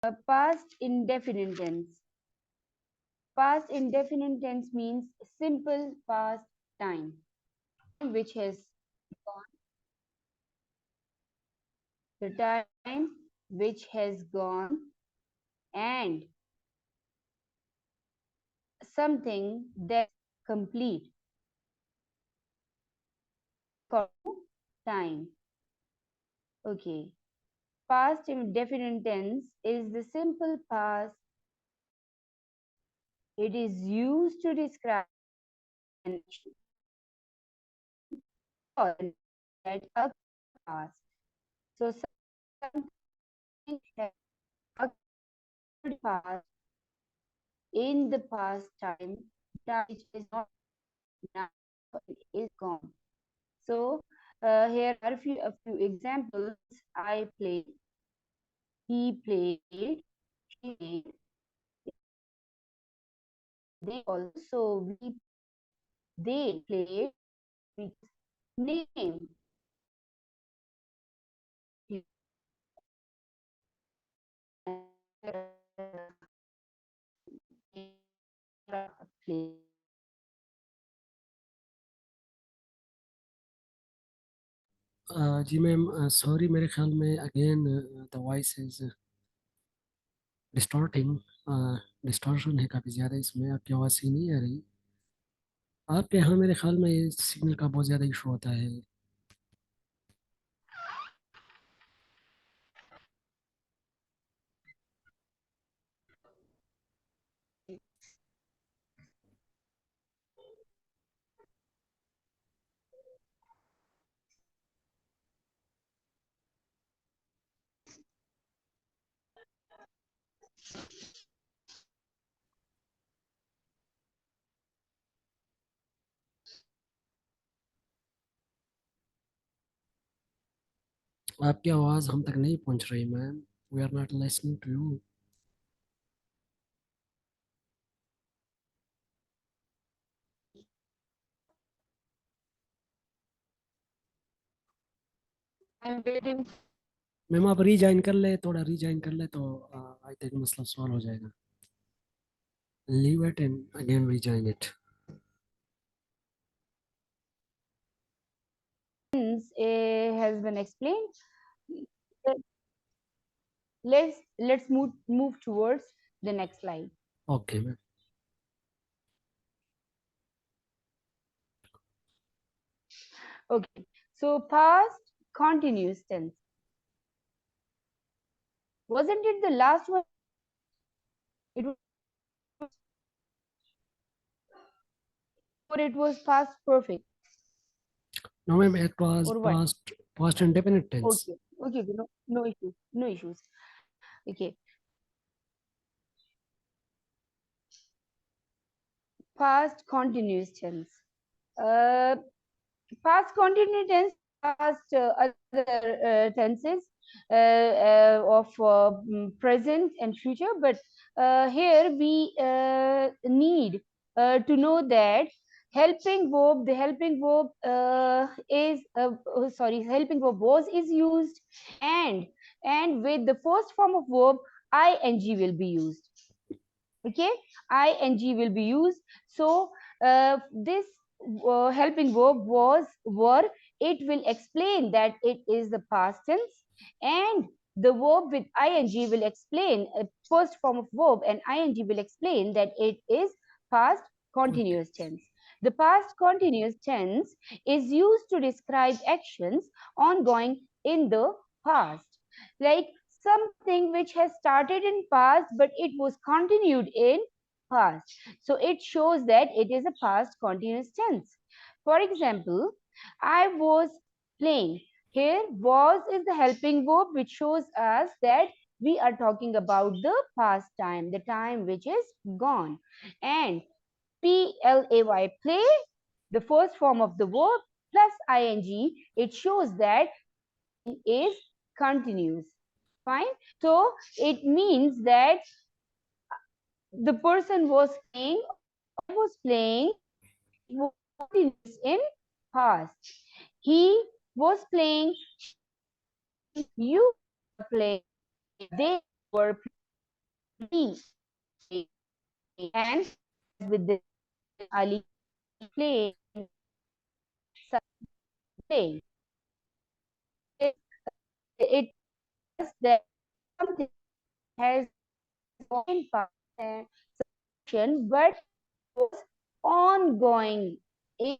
Past indefinite tense. Past indefinite tense means simple past time, which has gone, the time which has gone, and something that's complete. Time. Okay. Past indefinite tense is the simple past. It is used to describe an action or that occurred past. So something has occurred past in the past time, time which is not now, it is gone. So here are a few examples. I played, he played, she played, they also we they played, we name play. जी ma'am, sorry, मेरे ख्याल में again the voice is distorting. Distortion है काफ़ी ज़्यादा इसमें, आपकी आवाज़ सही नहीं आ रही। आपके यहाँ मेरे ख्याल में ये सिग्नल का बहुत ज़्यादा इशू होता है। आपकी आवाज़ हम तक नहीं पहुँच रही ma'am. We are not listening to you. I'm waiting. Ma'am आप रीज्वाइन कर ले, थोड़ा रीज्वाइन कर ले तो आई थिंक मसला सॉल्व हो जाएगा। Leave it and again rejoin it. Has been explained. Let's move towards the next slide. Okay ma'am. Okay, so past continuous tense. Wasn't it the last one? It was, or it was past perfect, no ma'am, it was or what? Past indefinite tense. Okay, okay, okay, no issues, no issues. Okay, past continuous tense. Uh, Past continuous tense, past other tenses of present and future, but here we need to know that helping verb, the helping verb is sorry, helping verb was is used, and with the first form of verb ing will be used. Okay, ing will be used. So this helping verb was, were, it will explain that it is the past tense, and the verb with ing will explain first form of verb, and ing will explain that it is past okay. continuous tense. The past continuous tense is used to describe actions ongoing in the past, like something which has started in past but it was continued in past. So it shows that it is a past continuous tense. For example, I was playing. Here, was is the helping verb which shows us that we are talking about the past time, the time which is gone. And play, play, the first form of the verb plus ing, it shows that is continuous. Fine. So it means that the person was playing, I was playing, was continuous in past. He was playing, you were playing, they were playing. Ali and with the Ali playing playing. It is that something has gone past and action, but was ongoing. It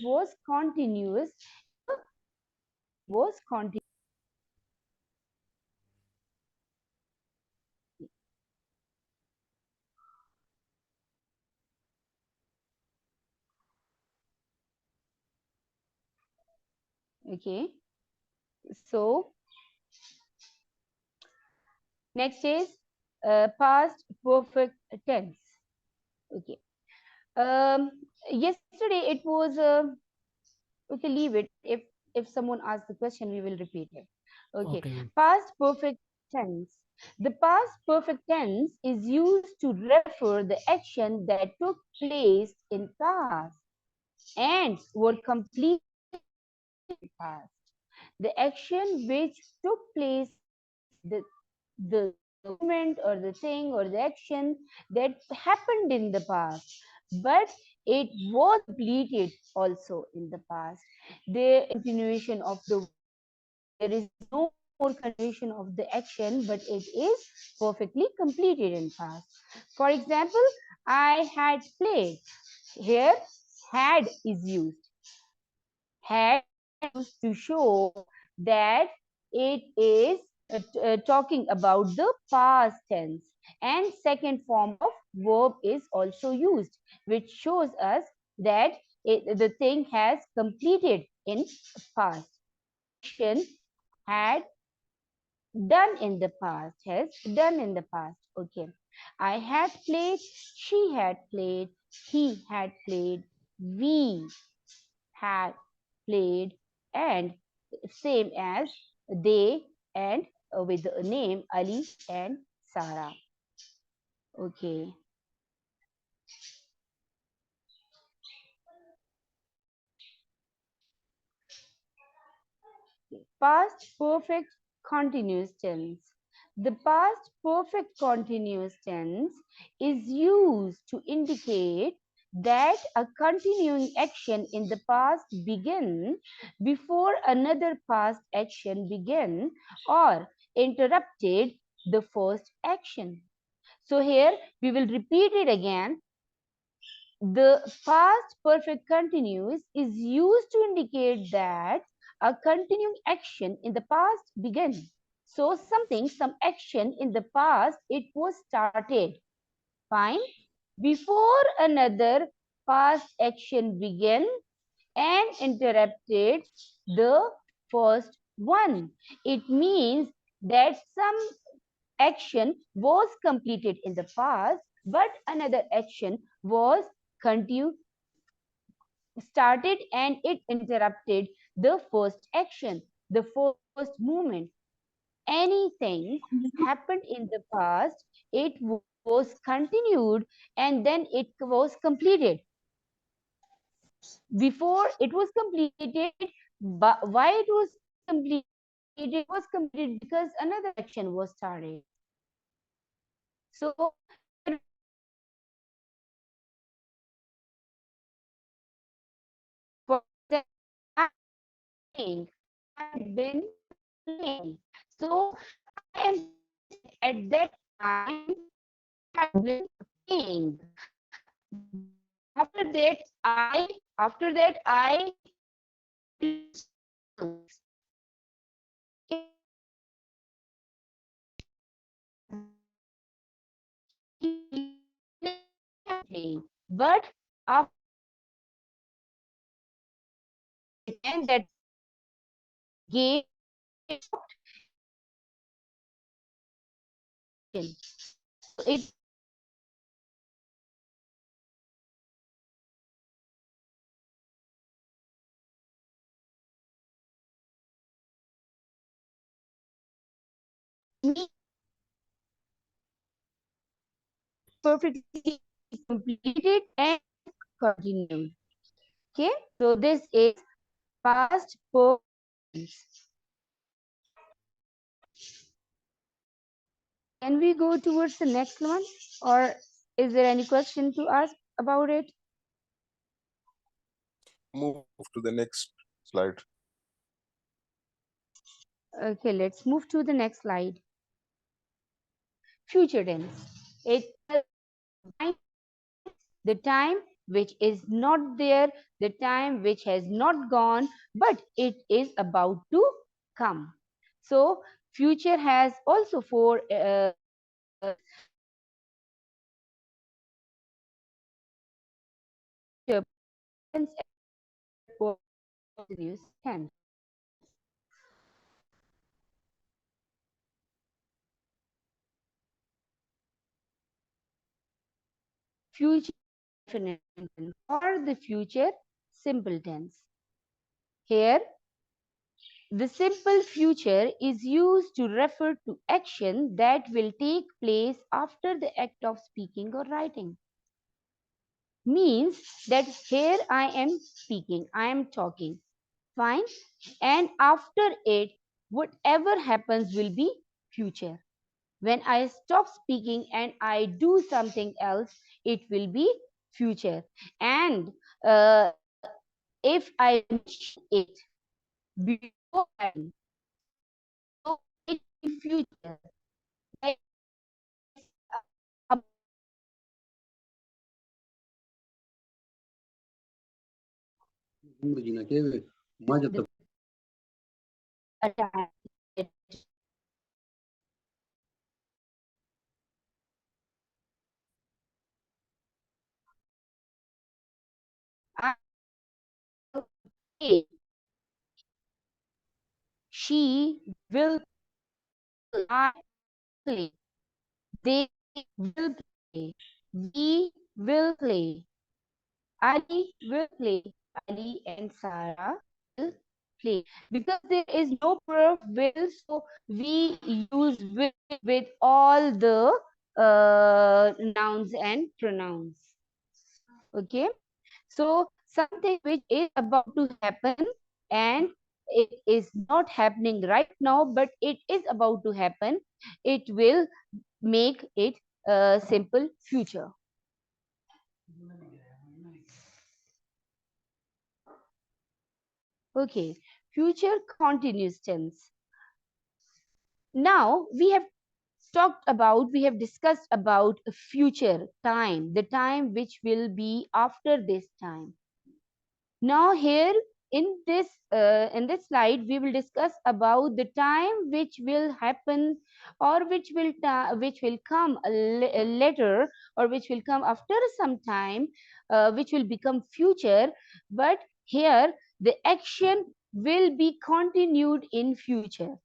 was continuous. Was continuous. Okay. So next is past perfect tense. Okay. Um, Yesterday it was. Okay, leave it. If someone asks the question, we will repeat it. Okay. Okay. Past perfect tense. The past perfect tense is used to refer the action that took place in past and were completed in past. The action which took place, the moment or the thing or the action that happened in the past, but it was completed also in the past. The continuation of the, there is no more continuation of the action, but it is perfectly completed in past. For example, I had played. Here, had is used. Had used to show that it is talking about the past tense. And second form of verb is also used, which shows us that the thing has completed in past. Action had done in the past, has done in the past. Okay. I had played, she had played, he had played, we had played, and same as they and with the name Ali and Sarah. Okay. Past perfect continuous tense. The past perfect continuous tense is used to indicate that a continuing action in the past began before another past action began or interrupted the first action. So here we will repeat it again. The past perfect continuous is used to indicate that a continuing action in the past began. So something, some action in the past, it was started. Fine. Before another past action began and interrupted the first one. It means that some action was completed in the past, but another action was continued, started, and it interrupted the first action, the first movement. Anything happened in the past, it was continued and then it was completed. Before it was completed, but why it was completed? It was completed because another action was started. So for that, I think I've been playing. So I am at that time have been playing. After that, I playing. But after and that game it perfectly completed and continued. Okay, so this is past perfect. Can we go towards the next one, or is there any question to ask about it? Move to the next slide. Okay, let's move to the next slide. Future tense. It the time which is not there, the time which has not gone, but it is about to come. So future has also four continuous tense. Future definite tense or the future simple tense. Here, the simple future is used to refer to action that will take place after the act of speaking or writing. Means that here I am speaking, I am talking, fine, and after it, whatever happens will be future. When I stop speaking and I do something else, it will be future. And if I mention it before time, so it will be future. Like, uh, the time. I will play. She will I play. They will play. We will play. Ali will play. Ali and Sarah will play. Because there is no verb will, so we use will with all the nouns and pronouns. Okay. So something which is about to happen and it is not happening right now, but it is about to happen. It will make it a simple future. Okay, future continuous tense. Now we have we have discussed about future time, the time which will be after this time. Now here in this slide, we will discuss about the time which will happen or which will come later or which will come after some time, which will become future. But here the action will be continued in future.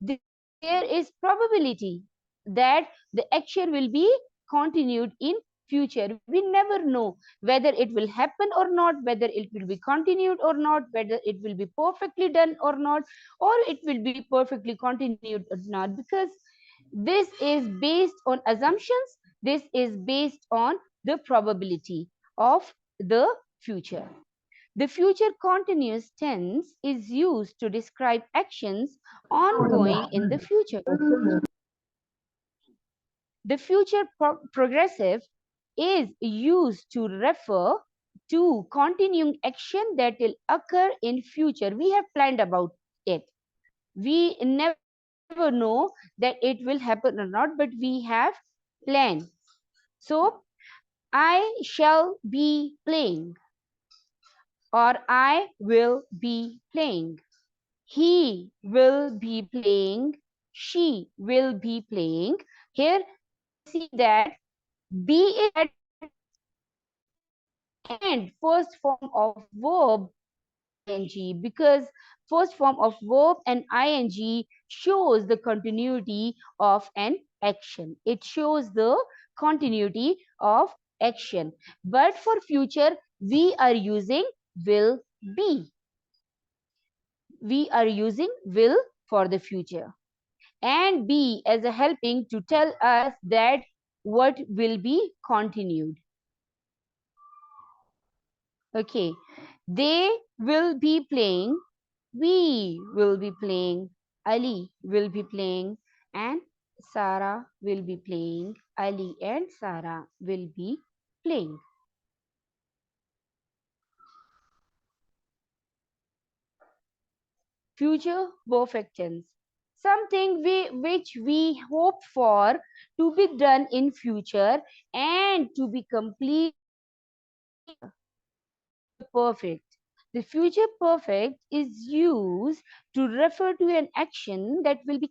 There is probability that the action will be continued in future. We never know whether it will happen or not, whether it will be continued or not, whether it will be perfectly done or not, or it will be perfectly continued or not, because this is based on assumptions. This is based on the probability of the future. The future continuous tense is used to describe actions ongoing in the future. The future progressive is used to refer to continuing action that will occur in future. We have planned about it. We never know that it will happen or not, but we have planned. So, I shall be playing, or I will be playing. He will be playing. She will be playing. Here, see that be is at end first form of verb ing, because first form of verb and ing shows the continuity of an action. It shows the continuity of action. But for future, we are using will be. We are using will for the future. And be as a helping to tell us that what will be continued. Okay, they will be playing, we will be playing, Ali will be playing, and Sarah will be playing. Ali and Sarah will be playing. Future perfect tense. Something which we hope for to be done in future and to be complete perfect. The future perfect is used to refer to an action that will be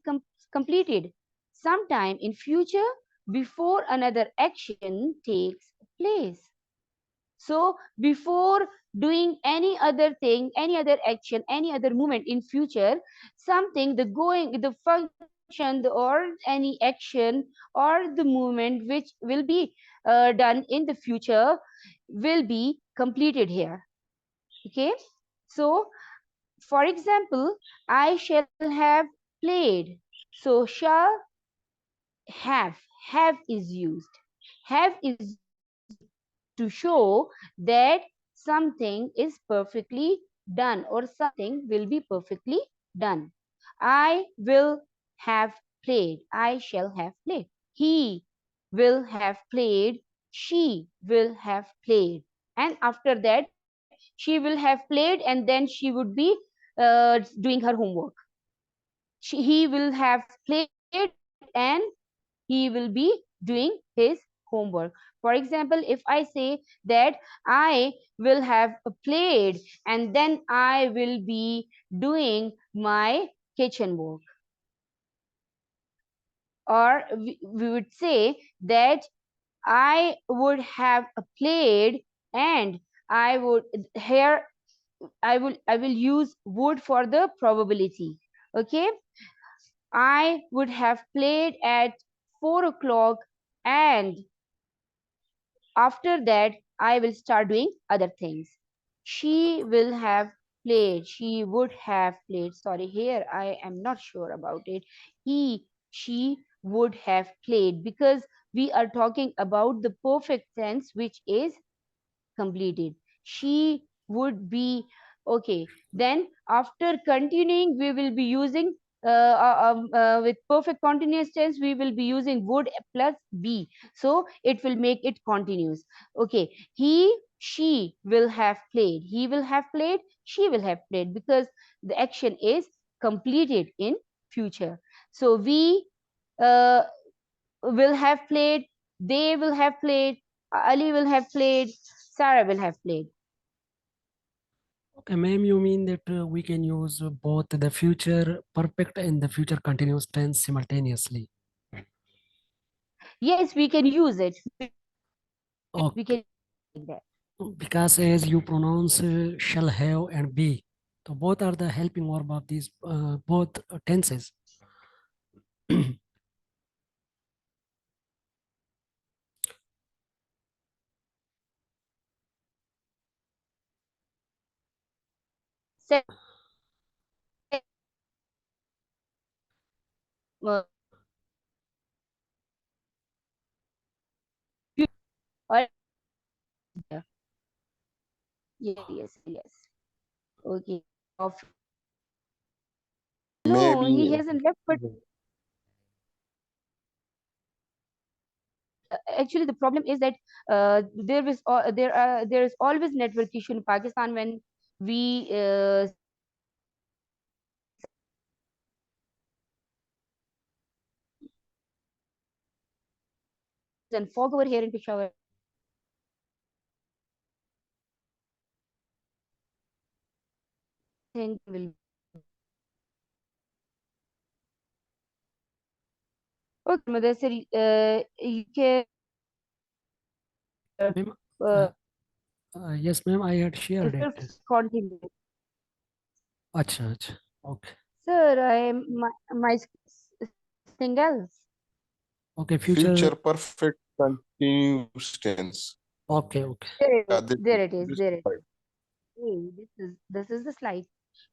completed sometime in future before another action takes place. So before doing any other thing, any other action, any other movement in future, something the function or any action or the movement which will be done in the future will be completed here. Okay. So for example, I shall have played. So shall have is used. Have is to show that something is perfectly done or something will be perfectly done. I will have played. I shall have played. He will have played. She will have played. And after that, she will have played and then she would be doing her homework. He will have played and he will be doing his homework. For example, if I say that I will have played and then I will be doing my kitchen work. Or we would say that I would have played and I would here I will use would for the probability. Okay, I would have played at 4 o'clock and after that I will start doing other things. She will have played. She would have played. Sorry, here I am not sure about it. She would have played because we are talking about the perfect tense which is completed. She would be okay. Then after continuing, we will be using with perfect continuous tense. We will be using would plus be, so it will make it continuous. Okay, she will have played. He will have played. She will have played because the action is completed in future. So we uh, will have played. They will have played. Ali will have played. Sarah will have played. Okay, ma'am, you mean that we can use both the future perfect and the future continuous tense simultaneously? Yes, we can use it. We Okay, can like that. because as you pronounce shall have and be, so both are the helping verb of these both tenses. Se- uh, or- yes. Okay. No, he Maybe. hasn't left, but actually the problem is that there is always network issue in Pakistan when we and fog over here in Peshawar. Think will okay, Mother, you can Ma'am, uh, yes, ma'am, I had shared it. continue. Acha, acha. Okay. Sir, I am my thing else. Okay, future. Future perfect continuous tense. Okay, okay. Yeah, There it is. this There it slide. is. Hey, this is the slide.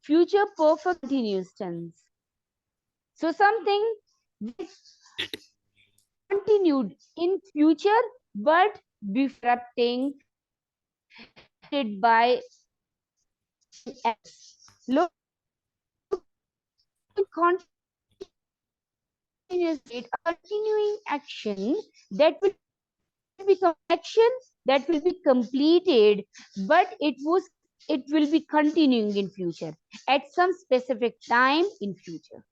Future perfect continuous tense. So something which continued in future but disrupting it by else. Look, state, a continuing action that will become action that will be completed, but it will be continuing in future at some specific time in future.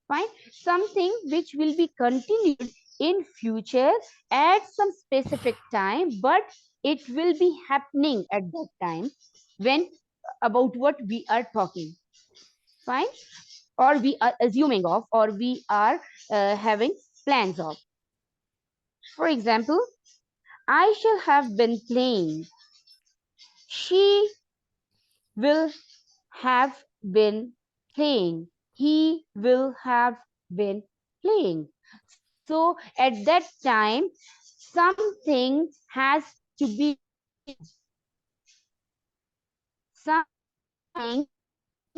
Fine. Something which will be continued in future at some specific time, but it will be happening at that time when about what we are talking. Fine. Or we are assuming of, or we are having plans of. For example, I shall have been playing. She will have been playing. He will have been playing. So at that time, something has to be, something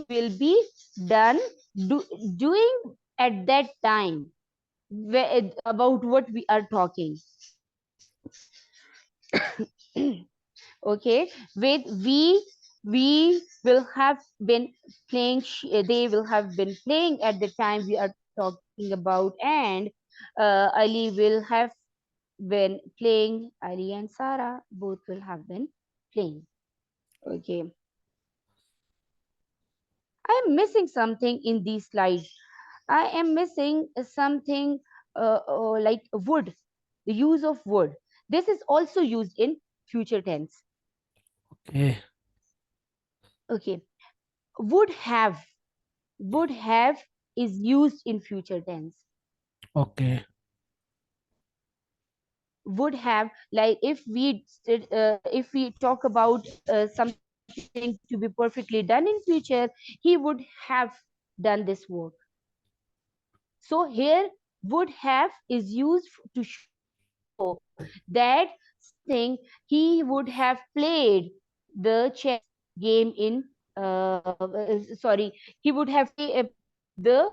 will be done, do, doing at that time about what we are talking. Okay, with we will have been playing, they will have been playing at the time we are talking about, and Ali will have been playing, Ali and Sarah both will have been playing. Okay, I am missing something in these slides. I am missing something like would, the use of would. This is also used in future tense. Okay. Okay, would have, would have is used in future tense. Okay. Would have, like if we talk about something to be perfectly done in future, he would have done this work. So here would have is used to show that thing he would have played the chess game in sorry, he would have played the,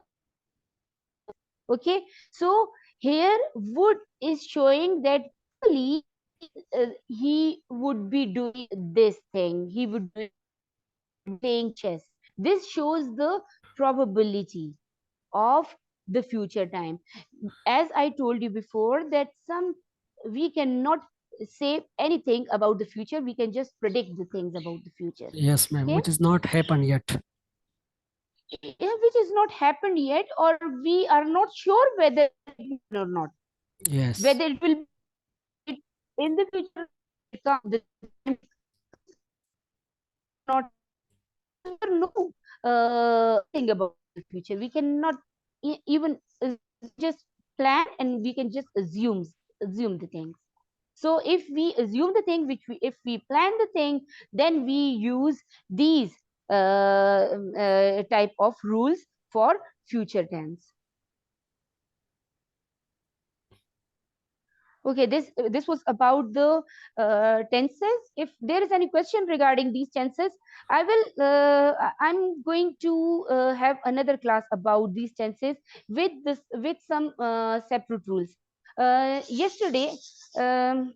okay. So here would is showing that he would be doing this thing, he would be playing chess. This shows the probability of the future time. As I told you before, that some we cannot say anything about the future, we can just predict the things about the future. Yes, ma'am. Okay, Which is not happened yet. yeah, which is not happened yet, or we are not sure whether or not, Yes. whether it will be in the future, come the not know thing about the future. We cannot even just plan, and we can just assume the things. So if we assume the thing, which we, if we plan the thing, then we use these type of rules for future tense. Okay, this was about the tenses. If there is any question regarding these tenses, I will I'm going to have another class about these tenses with this, with some separate rules. Yesterday, um,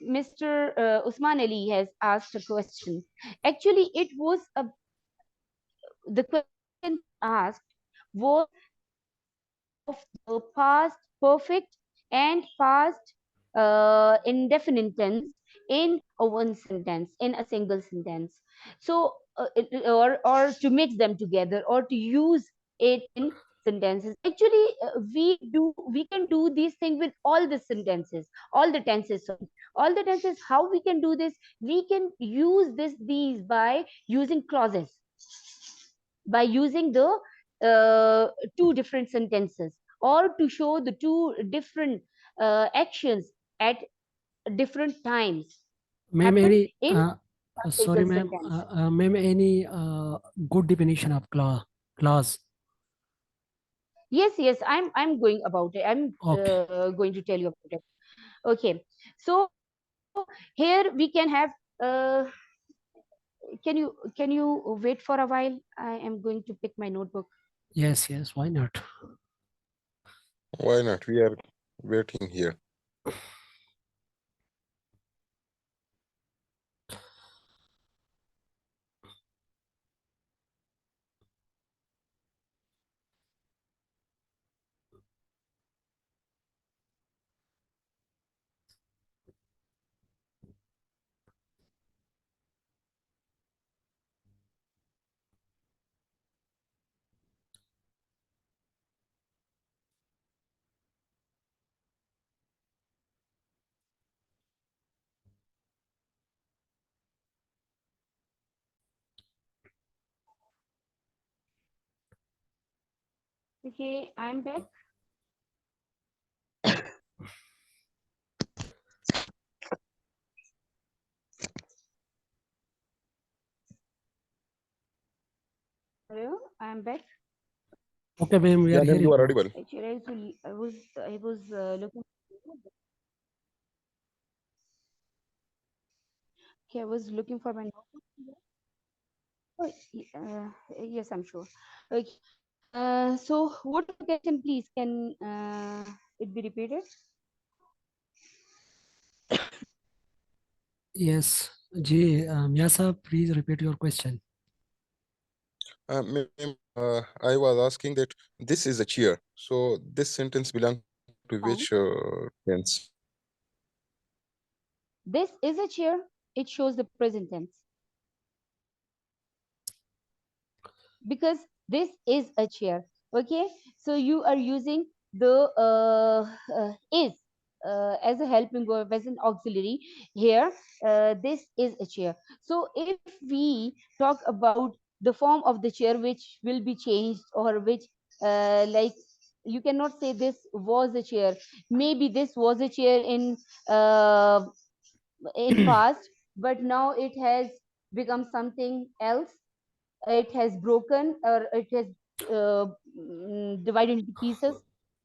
Mr. Usman Ali has asked a question. Actually, it was the question asked was of the past perfect and past indefinite tense in a one sentence, in a single sentence. So or to mix them together, or to use it in sentences. Actually, we can do these things with all the sentences, all the tenses. Sorry. All the tenses, how we can do this, we can use these by using clauses, by using the two different sentences, or to show the two different actions at different times Ma'am, happen any in a sorry, single ma'am. sentence. Ma'am, any good definition of clause? Yes, yes, I'm going about it. I'm Okay. going to tell you about it. Okay, so here we can have uh, can you wait for a while? I am going to pick my notebook. Yes, yes. Why not? Why not? We are waiting here. Okay, I'm back. Hello, I'm back. Okay, ma'am, we Yeah, are ma'am, you hearing are you. audible. Actually, I was looking. Okay, I was looking for my notebook. Oh, yes, I'm sure. Okay. So what is the question, please? Can it be repeated? Yes, Ji, Mia sahab, please repeat your question. Ma'am, I was asking that this is a chair. So this sentence belongs to Fine. which tense? This is a chair. It shows the present tense because this is a chair. Okay, so you are using the is as a helping verb, as an auxiliary here. This is a chair. So if we talk about the form of the chair which will be changed, or which like, you cannot say this was a chair. Maybe this was a chair uh, in past, but now it has become something else. It has broken, or it has divided into pieces.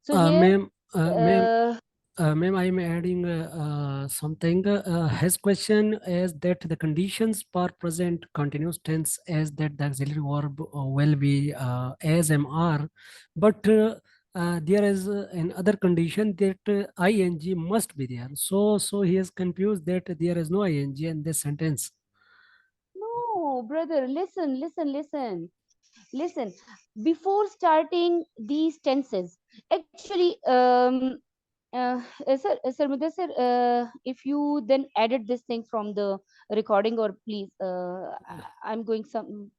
So here, Ma'am, ma'am, uh, ma'am, I am adding something. His question is that the conditions for present continuous tense as that the auxiliary verb will be as MR, but there is another condition that ing must be there. So he is confused that there is no ing in this sentence. no, brother, listen. Before starting these tenses, actually, sir Mudassir, if you then added this thing from the recording, or please, I'm going some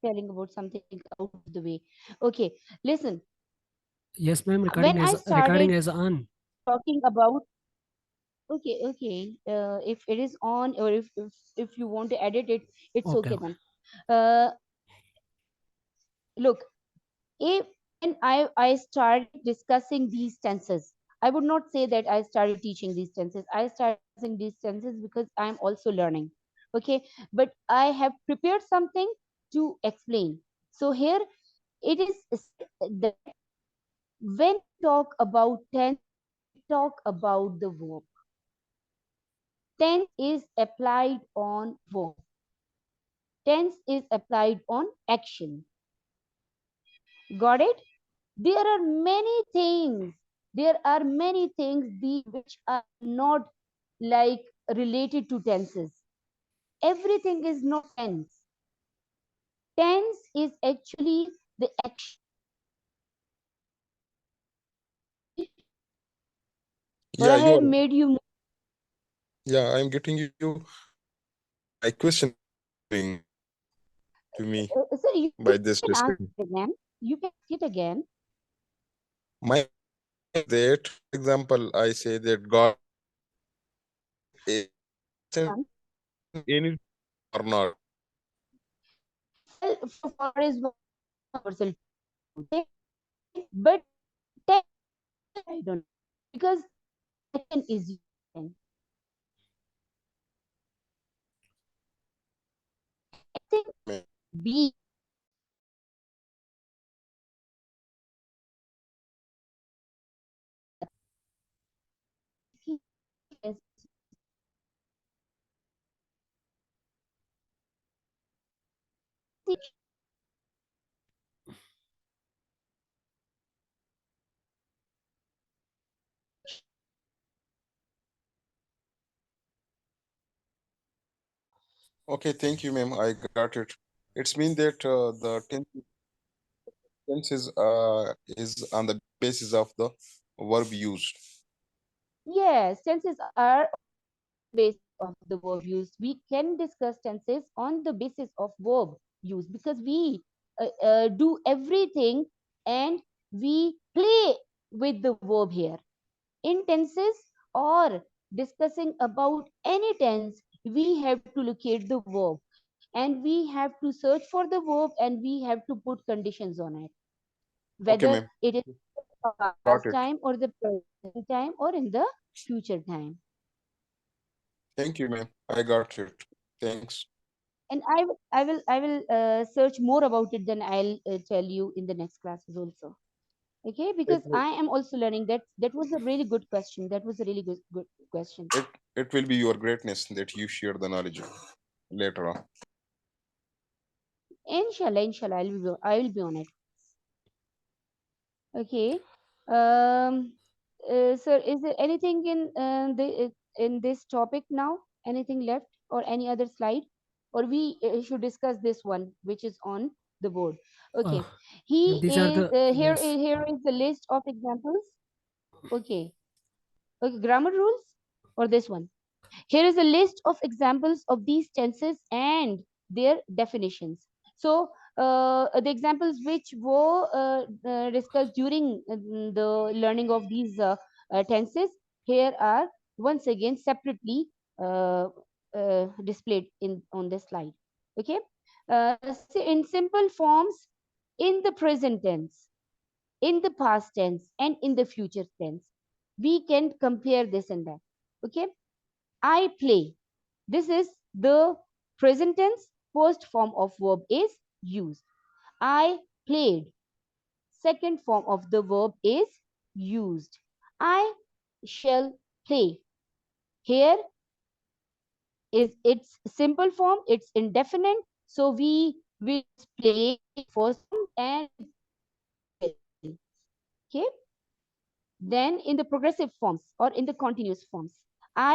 telling about something out of the way. Okay, listen. Yes, ma'am. When I Recording started is on. talking about, okay, if it is on, or if you want to edit it, it's Okay, okay okay. then. Uh, Look, if when I started discussing these tenses, I would not say that I started teaching these tenses. I started discussing these tenses because I'm also learning. Okay, but I have prepared something to explain. So here it is that when we talk about tense, we talk about the verb. Tense is applied on verb. Tense is applied on action. Got it? There are many things. There are many things which are not like related to tenses. Everything is not tense. Tense is actually the action. Or Yeah, I you have are. made you. Yeah, I'm getting you. My question to me So you by this can ask discussion. it again. You can ask it again. My that, for example, I say that God is Um, any or not. for is one universal. Okay? But tense, I don't know. Because action is used. Anything be Okay, thank you, ma'am. I got it. It's mean that the tense is on the basis of the verb used. yes, tenses are basis of the verb use. We can discuss tenses on the basis of verb use, because we do everything and we play with the verb here. In tenses, or discussing about any tense, we have to locate the verb, and we have to search for the verb, and we have to put conditions on it. Okay, whether ma'am. it is Got past it. time or the present time or in the future time. Thank you, ma'am. I got it. Thanks. And I will search more about it, then I'll tell you in the next classes also. Okay, It because will, I am also learning that. That was a really good question. That was a really good question. it will be your greatness that you share the knowledge later on. Inshallah, I will be on it. Okay. Sir, is there anything in this topic now? Anything left or any other slide? Or we should discuss this one, which is on the board. Uh, Okay. He these are is the yes. here is the list of examples. Okay. Okay. Grammar rules or this one. Here is a list of examples of these tenses and their definitions. So, the examples which were discussed during the learning of these tenses here are once again separately displayed in on this slide. Okay, in simple forms, in the present tense, in the past tense, and in the future tense, we can compare this and that. Okay, I play. This is the present tense. First form of verb is used. I played. Second form of the verb is used. I shall play. Here is its simple form. It's indefinite. So we will play first form and will. Okay. Then in the progressive forms or in the continuous forms,